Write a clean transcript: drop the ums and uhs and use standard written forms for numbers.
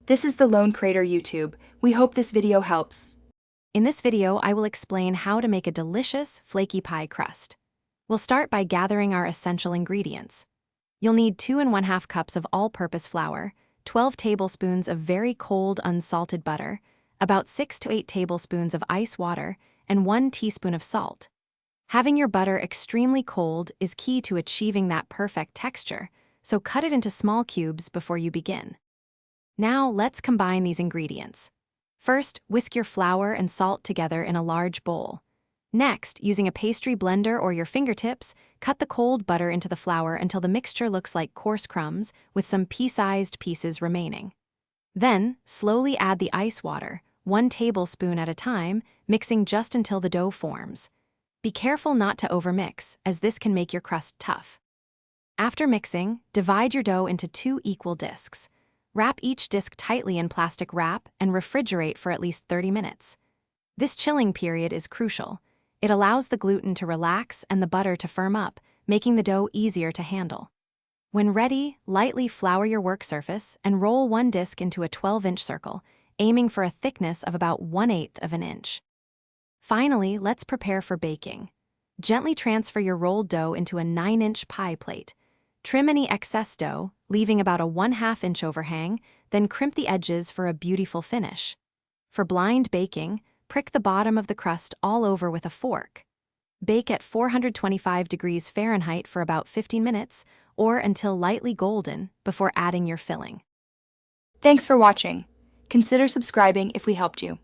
This is the Lone Crater YouTube. We hope this video helps. In this video, I will explain how to make a delicious flaky pie crust. We'll start by gathering our essential ingredients. You'll need 2 1/2 cups of all-purpose flour, 12 tablespoons of very cold unsalted butter, about 6 to 8 tablespoons of ice water, and 1 teaspoon of salt. Having your butter extremely cold is key to achieving that perfect texture, so cut it into small cubes before you begin. Now let's combine these ingredients. First, whisk your flour and salt together in a large bowl. Next, using a pastry blender or your fingertips, cut the cold butter into the flour until the mixture looks like coarse crumbs with some pea-sized pieces remaining. Then, slowly add the ice water, 1 tablespoon at a time, mixing just until the dough forms. Be careful not to overmix, as this can make your crust tough. After mixing, divide your dough into 2 equal discs. Wrap each disc tightly in plastic wrap and refrigerate for at least 30 minutes. This chilling period is crucial. It allows the gluten to relax and the butter to firm up, making the dough easier to handle. When ready, lightly flour your work surface and roll 1 disc into a 12-inch circle, aiming for a thickness of about 1/8 of an inch. Finally, let's prepare for baking. Gently transfer your rolled dough into a 9-inch pie plate. Trim any excess dough, leaving about a 1/2 inch overhang, then crimp the edges for a beautiful finish. For blind baking, prick the bottom of the crust all over with a fork. Bake at 425 degrees Fahrenheit for about 15 minutes, or until lightly golden, before adding your filling. Thanks for watching. Consider subscribing if we helped you.